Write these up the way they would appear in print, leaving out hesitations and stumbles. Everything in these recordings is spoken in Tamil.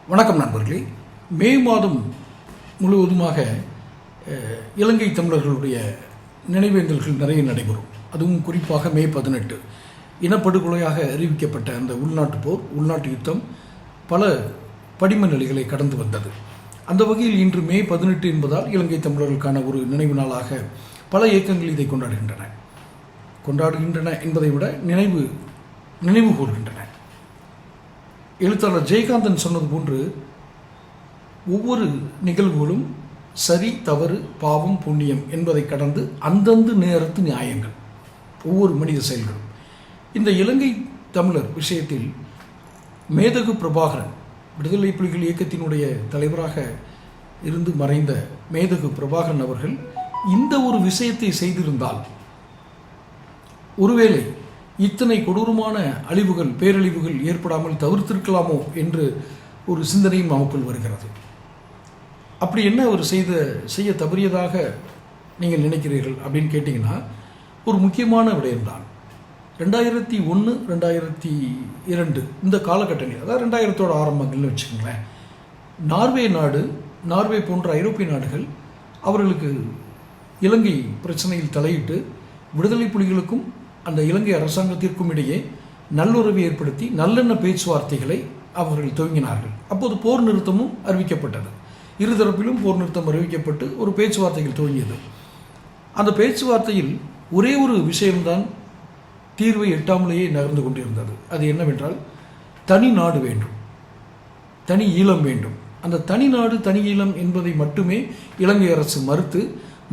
வணக்கம் நண்பர்களே. மே மாதம் முழுவதுமாக இலங்கை தமிழர்களுடைய நினைவேந்தல்கள் நிறைய நடைபெறும். அதுவும் குறிப்பாக மே 18 இனப்படுகொலையாக அறிவிக்கப்பட்ட அந்த உள்நாட்டு போர், உள்நாட்டு யுத்தம் பல படிம நிலைகளை கடந்து வந்தது. அந்த வகையில் இன்று மே 18 என்பதால் இலங்கை தமிழர்களுக்கான ஒரு நினைவு நாளாக பல இயக்கங்கள் இதை கொண்டாடுகின்றன என்பதை விட நினைவு கூறுகின்றன. எழுத்தாளர் ஜெயகாந்தன் சொன்னது போன்று ஒவ்வொரு நிகழ்வுகளும் சரி, தவறு, பாவம், புண்ணியம் என்பதை கடந்து அந்தந்த நேரத்து நியாயங்கள் ஒவ்வொரு மனித செயல்களும். இந்த இலங்கை தமிழர் விஷயத்தில் மேதகு பிரபாகரன், விடுதலை புலிகள் இயக்கத்தினுடைய தலைவராக இருந்து மறைந்த மேதகு பிரபாகரன் அவர்கள் இந்த ஒரு விஷயத்தை செய்திருந்தால் ஒருவேளை இத்தனை கொடூரமான பேரழிவுகள் ஏற்படாமல் தவிர்த்திருக்கலாமோ என்று ஒரு சிந்தனையும் நமக்குள் வருகிறது. அப்படி என்ன அவர் செய்ய தவறியதாக நீங்கள் நினைக்கிறீர்கள் அப்படின்னு கேட்டிங்கன்னா, ஒரு முக்கியமான விடயம்தான் 2001, 2002 இந்த காலகட்டங்கள், அதாவது 2000 ஆரம்பங்கள்னு வச்சுக்கோங்களேன். நார்வே போன்ற ஐரோப்பிய நாடுகள் அவர்களுக்கு இலங்கை பிரச்சனையில் தலையிட்டு விடுதலை புலிகளுக்கும் அந்த இலங்கை அரசாங்கத்திற்கும் இடையே நல்லுறவை ஏற்படுத்தி நல்லெண்ண பேச்சுவார்த்தைகளை அவர்கள் துவங்கினார்கள். அப்போது போர் நிறுத்தமும் அறிவிக்கப்பட்டது. இருதரப்பிலும் போர் நிறுத்தம் அறிவிக்கப்பட்டு ஒரு பேச்சுவார்த்தைகள் துவங்கியது. அந்த பேச்சுவார்த்தையில் ஒரே ஒரு விஷயம்தான் தீர்வை எட்டாமலேயே நகர்ந்து கொண்டிருந்தது. அது என்னவென்றால், தனி நாடு வேண்டும், தனி ஈழம் வேண்டும். அந்த தனி நாடு, தனி ஈழம் என்பதை மட்டுமே இலங்கை அரசு மறுத்து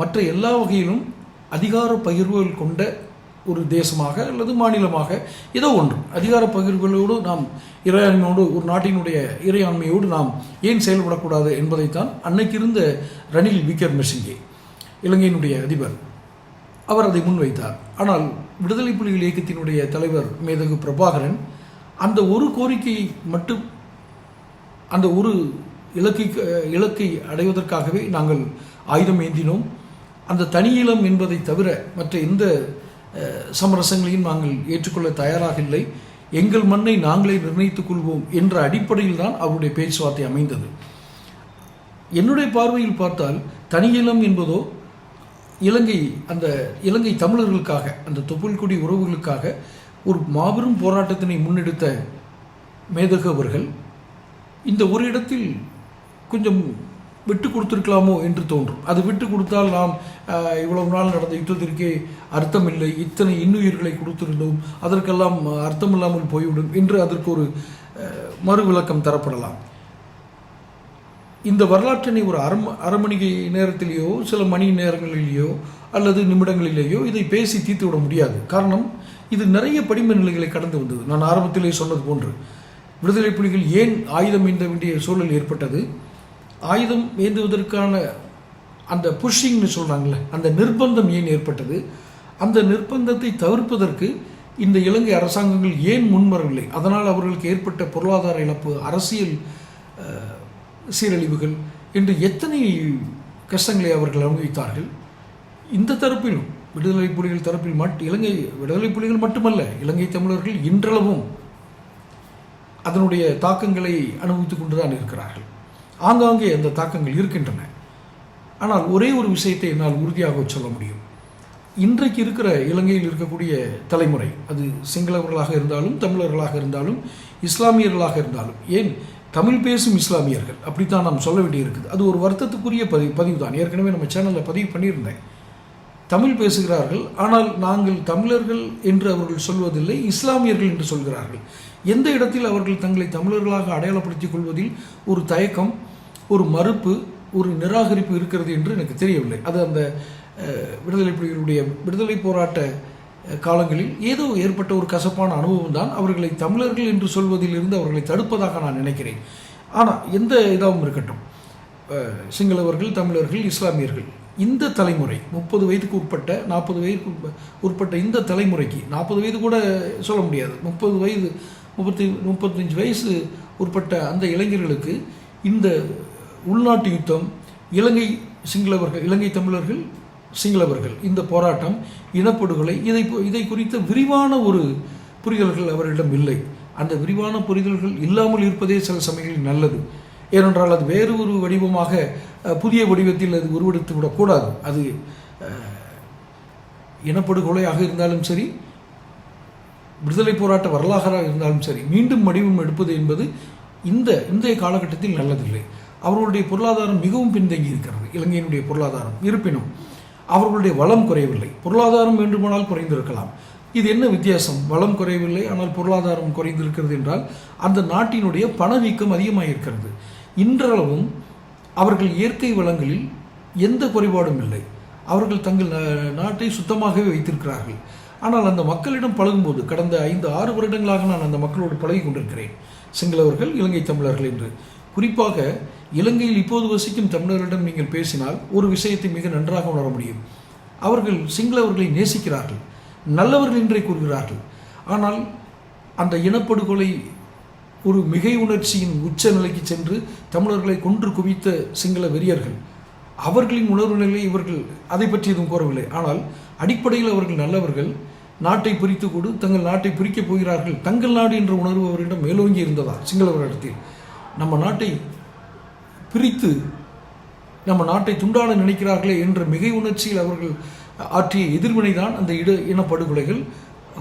மற்ற எல்லா வகையிலும் அதிகார பகிர்வுகள் கொண்ட ஒரு தேசமாக அல்லது மாநிலமாக ஏதோ ஒன்று அதிகார பகிர்வுகளோடு நாம் இறையாண்மையோடு, ஒரு நாட்டினுடைய இறையாண்மையோடு நாம் ஏன் செயல்படக்கூடாது என்பதைத்தான் அன்னைக்கு இருந்த ரணில் விக்ரமசிங்கே, இலங்கையினுடைய அதிபர், அவர் அதை முன்வைத்தார். ஆனால் விடுதலை புலிகள் இயக்கத்தினுடைய தலைவர் மேதகு பிரபாகரன் அந்த ஒரு கோரிக்கையை மட்டும், அந்த ஒரு இலக்கை அடைவதற்காகவே நாங்கள் ஆயுதம் ஏந்தினோம், அந்த தனியீழம் என்பதை தவிர மற்ற எந்த சமரசங்களையும் நாங்கள் ஏற்றுக்கொள்ள தயாராக இல்லை, எங்கள் மண்ணை நாங்களே நிர்ணயித்துக் கொள்வோம் என்ற அடிப்படையில் தான் அவருடைய பேச்சுவார்த்தை அமைந்தது. என்னுடைய பார்வையில் பார்த்தால் தனியீழம் என்பதோ இலங்கை தமிழர்களுக்காக, அந்த தொப்புள்குடி உறவுகளுக்காக ஒரு மாபெரும் போராட்டத்தினை முன்னெடுத்த மேதகு அவர்கள் இந்த ஒரு இடத்தில் கொஞ்சம் விட்டு கொடுத்துருக்கலாமோ என்று தோன்றும். அது விட்டு கொடுத்தால் நாம் இவ்வளவு நாள் நடந்த யுத்தத்திற்கே அர்த்தம் இல்லை, இத்தனை இன்னுயிர்களை கொடுத்திருந்தோம், அதற்கெல்லாம் அர்த்தம் இல்லாமல் போய்விடும் என்று அதற்கு ஒரு மறு விளக்கம் தரப்படலாம். இந்த வரலாற்றினை ஒரு அரை மணி நேரத்திலேயோ சில மணி நேரங்களிலேயோ அல்லது நிமிடங்களிலேயோ இதை பேசி தீர்த்து விட முடியாது. காரணம், இது நிறைய படிம நிலைகளை கடந்து வந்தது. நான் ஆரம்பத்திலே சொன்னது போன்று விடுதலை புலிகள் ஏன் ஆயுதம் ஏந்த வேண்டிய சூழல் ஏற்பட்டது, ஆயுதம் ஏந்துவதற்கான அந்த புஷிங்னு சொல்கிறாங்களே, அந்த நிர்பந்தம் ஏன் ஏற்பட்டது, அந்த நிர்பந்தத்தை தவிர்ப்பதற்கு இந்த இலங்கை அரசாங்கங்கள் ஏன் முன்வரவில்லை, அதனால் அவர்களுக்கு ஏற்பட்ட பொருளாதார இழப்பு, அரசியல் சீரழிவுகள் என்று எத்தனை கஷ்டங்களை அவர்கள் அனுபவித்தார்கள். இந்த தரப்பிலும் விடுதலை புலிகள் தரப்பில் இலங்கை விடுதலை புலிகள் மட்டுமல்ல, இலங்கை தமிழர்கள் இன்றளவும் அதனுடைய தாக்கங்களை அனுபவித்துக் கொண்டுதான் இருக்கிறார்கள். ஆங்காங்கே அந்த தாக்கங்கள் இருக்கின்றன. ஆனால் ஒரே ஒரு விஷயத்தை என்னால் உறுதியாக சொல்ல முடியும். இன்றைக்கு இருக்கிற இலங்கையில் இருக்கக்கூடிய தலைமுறை, அது சிங்களவர்களாக இருந்தாலும், தமிழர்களாக இருந்தாலும், இஸ்லாமியர்களாக இருந்தாலும், ஏன் தமிழ் பேசும் இஸ்லாமியர்கள், அப்படித்தான் நாம் சொல்ல வேண்டியிருக்குது. அது ஒரு வருத்தத்துக்குரிய பதிவு தான். ஏற்கனவே நம்ம சேனலில் பதிவு பண்ணியிருந்தேன். தமிழ் பேசுகிறார்கள், ஆனால் நாங்கள் தமிழர்கள் என்று அவர்கள் சொல்வதில்லை, இஸ்லாமியர்கள் என்று சொல்கிறார்கள். எந்த இடத்தில் அவர்கள் தங்களை தமிழர்களாக அடையாளப்படுத்திக் கொள்வதில் ஒரு தயக்கம், ஒரு மறுப்பு, ஒரு நிராகரிப்பு இருக்கிறது என்று எனக்கு தெரியவில்லை. அது அந்த விடுதலை புலிகளுடைய விடுதலை போராட்ட காலங்களில் ஏதோ ஏற்பட்ட ஒரு கசப்பான அனுபவம் தான் அவர்களை தமிழர்கள் என்று சொல்வதிலிருந்து அவர்களை தடுப்பதாக நான் நினைக்கிறேன். ஆனால் எந்த இதாகவும் இருக்கட்டும், சிங்களவர்கள், தமிழர்கள், இஸ்லாமியர்கள், இந்த தலைமுறை 30 வயதுக்கு உட்பட்ட, 40 வயதுக்கு உட்பட்ட இந்த தலைமுறைக்கு, 40 வயது கூட சொல்ல முடியாது, 30 வயது, 35 வயசு உட்பட்ட அந்த இளைஞர்களுக்கு இந்த உள்நாட்டு யுத்தம், இலங்கை தமிழர்கள், சிங்களவர்கள், இந்த போராட்டம், இனப்படுகொலை, இதை குறித்த விரிவான ஒரு புரிதல்கள் அவரிடம் இல்லை. அந்த விரிவான புரிதல்கள் இல்லாமல் இருப்பதே சில சமயங்களில் நல்லது. ஏனென்றால் அது வேறு ஒரு வடிவமாக புதிய வடிவத்தில் அது உருவெடுத்து விடக்கூடாது. அது இனப்படுகொலையாக இருந்தாலும் சரி, விடுதலை போராட்ட வரலாறாக இருந்தாலும் சரி, மீண்டும் வடிவம் எடுப்பது என்பது இன்றைய காலகட்டத்தில் நல்லதில்லை. அவர்களுடைய பொருளாதாரம் மிகவும் பின்தங்கி இருக்கிறது, இலங்கையினுடைய பொருளாதாரம். இருப்பினும் அவர்களுடைய வளம் குறையவில்லை. பொருளாதாரம் வேண்டுமானால் குறைந்திருக்கலாம். இது என்ன வித்தியாசம்? வளம் குறையவில்லை, ஆனால் பொருளாதாரம் குறைந்திருக்கிறது என்றால் அந்த நாட்டினுடைய பணவீக்கம் அதிகமாக இருக்கிறது. இன்றளவும் அவர்கள் இயற்கை வளங்களில் எந்த குறைபாடும் இல்லை. அவர்கள் தங்கள் நாட்டை சுத்தமாகவே வைத்திருக்கிறார்கள். ஆனால் அந்த மக்களிடம் பழகும்போது, கடந்த 5-6 வருடங்களாக நான் அந்த மக்களோடு பழகி கொண்டிருக்கிறேன், சிங்களவர்கள், இலங்கை தமிழர்கள் என்று. குறிப்பாக இலங்கையில் இப்போது வசிக்கும் தமிழர்களிடம் நீங்கள் பேசினால் ஒரு விஷயத்தை மிக நன்றாக உணர முடியும். அவர்கள் சிங்களவர்களை நேசிக்கிறார்கள், நல்லவர்கள் என்றே கூறுகிறார்கள். ஆனால் அந்த இனப்படுகொலை ஒரு மிகை உணர்ச்சியின் உச்ச நிலைக்கு சென்று தமிழர்களை கொன்று குவித்த சிங்கள வெறியர்கள், அவர்களின் உணர்வு நிலை இவர்கள் அதை பற்றி எதுவும் கூறவில்லை. ஆனால் அடிப்படையில் அவர்கள் நல்லவர்கள். நாட்டை பிரித்து கொடு, தங்கள் நாட்டை பிரிக்கப் போகிறார்கள், தங்கள் நாடு என்ற உணர்வு அவர்களிடம் மேலோங்கி இருந்ததா சிங்களவர்களிடத்தில்? நம்ம நாட்டை பிரித்து நம்ம நாட்டை துண்டாட நினைக்கிறார்களே என்ற மிகை உணர்ச்சியில் அவர்கள் ஆற்றிய எதிர்வினை தான் அந்த இனப்படுகொலைகள்,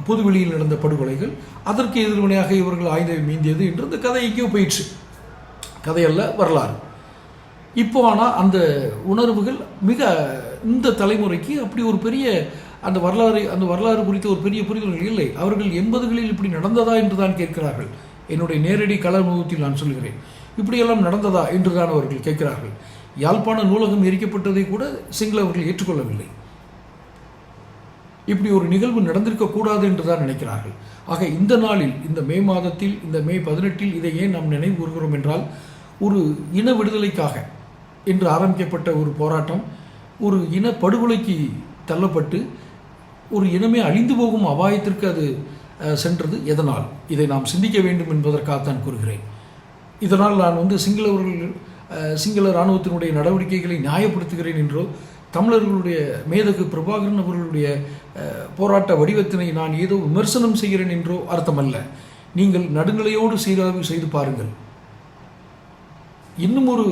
பொதுவெளியில் நடந்த படுகொலைகள். அதற்கு எதிர்வினையாக இவர்கள் ஆயுதம் மீந்தியது என்று அந்த கதை எங்கேயோ போயிடுச்சு. கதையல்ல, வரலாறு. இப்போ ஆனால் அந்த உணர்வுகள் மிக இந்த தலைமுறைக்கு அப்படி ஒரு பெரிய அந்த வரலாறு குறித்த ஒரு பெரிய புரிதல்கள் இல்லை. அவர்கள் 80களில் இப்படி நடந்ததா என்று தான் கேட்கிறார்கள். என்னுடைய நேரடி கள அனுபவத்தில் நான் சொல்கிறேன், இப்படியெல்லாம் நடந்ததா என்று தான் அவர்கள் கேட்கிறார்கள். யாழ்ப்பாண நூலகம் எரிக்கப்பட்டதை கூட சிங்களவர்கள் ஏற்றுக்கொள்ளவில்லை. இப்படி ஒரு நிகழ்வு நடந்திருக்கக்கூடாது என்று தான் நினைக்கிறார்கள். ஆக இந்த நாளில், இந்த மே மாதத்தில், இந்த மே 18 இதை ஏன் நாம் நினைவு கூறுகிறோம் என்றால், ஒரு இன விடுதலைக்காக என்று ஆரம்பிக்கப்பட்ட ஒரு போராட்டம் ஒரு இன படுகொலைக்கு தள்ளப்பட்டு ஒரு இனமே அழிந்து போகும் அபாயத்திற்கு அது சென்றது எதனால்? இதை நாம் சிந்திக்க வேண்டும் என்பதற்காகத்தான் கூறுகிறேன். இதனால் நான் சிங்கள இராணுவத்தினுடைய நடவடிக்கைகளை நியாயப்படுத்துகிறேன் என்றோ, தமிழர்களுடைய மேதகு பிரபாகரன் அவர்களுடைய போராட்ட வடிவத்தினை நான் ஏதோ விமர்சனம் செய்கிறேன் என்றோ அர்த்தமல்ல. நீங்கள் நடுநிலையோடு சீராய்வு செய்து பாருங்கள். இன்னும் ஒரு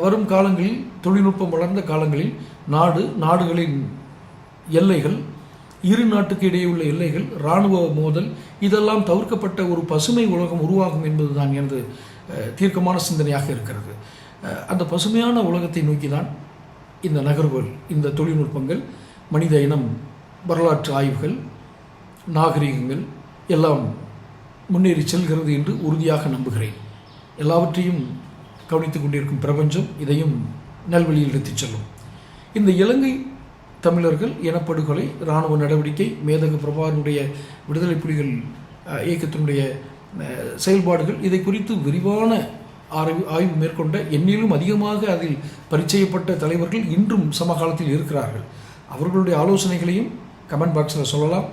வரும் காலங்களில், தொழில்நுட்பம் வளர்ந்த காலங்களில், நாடுகளின் எல்லைகள், இரு நாட்டுக்கு இடையே உள்ள எல்லைகள், இராணுவ மோதல், இதெல்லாம் தவிர்க்கப்பட்ட ஒரு பசுமை உலகம் உருவாகும் என்பதுதான் எனது தீர்க்கமான சிந்தனையாக இருக்கிறது. அந்த பசுமையான உலகத்தை நோக்கி தான் இந்த நகர்வுகள், இந்த தொழில்நுட்பங்கள், மனித இனம், வரலாற்று ஆய்வுகள், நாகரிகங்கள் எல்லாம் முன்னேறி செல்கிறது என்று உறுதியாக நம்புகிறேன். எல்லாவற்றையும் கவனித்துக் கொண்டிருக்கும் பிரபஞ்சம் இதையும் நல்வழியில் எடுத்துச் செல்லும். இந்த இலங்கை தமிழர்கள் இனப்படுகொலை, இராணுவ நடவடிக்கை, மேதகு பிரபாகரனுடைய விடுதலை புலிகள் இயக்கத்தினுடைய செயல்பாடுகள், இதை குறித்து விரிவான ஆய்வு மேற்கொண்ட, எண்ணிலும் அதிகமாக அதில் பரிச்சயப்பட்ட தலைவர்கள் இன்றும் சமகாலத்தில் இருக்கிறார்கள். அவர்களுடைய ஆலோசனைகளையும் கமெண்ட் பாக்ஸில் சொல்லலாம்.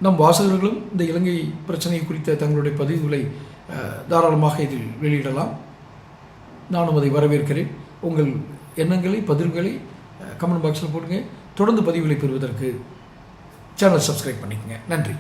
நம் வாசகர்களும் இந்த இலங்கை பிரச்சனை குறித்த தங்களுடைய பதிவுகளை தாராளமாக இதில் வெளியிடலாம். நானும் அதை வரவேற்கிறேன். உங்கள் எண்ணங்களை, பதில்களை கமெண்ட் பாக்ஸில் போடுங்க. தொடர்ந்து பதிவுகளை பெறுவதற்கு சேனல் சப்ஸ்கிரைப் பண்ணிக்கங்க. நன்றி.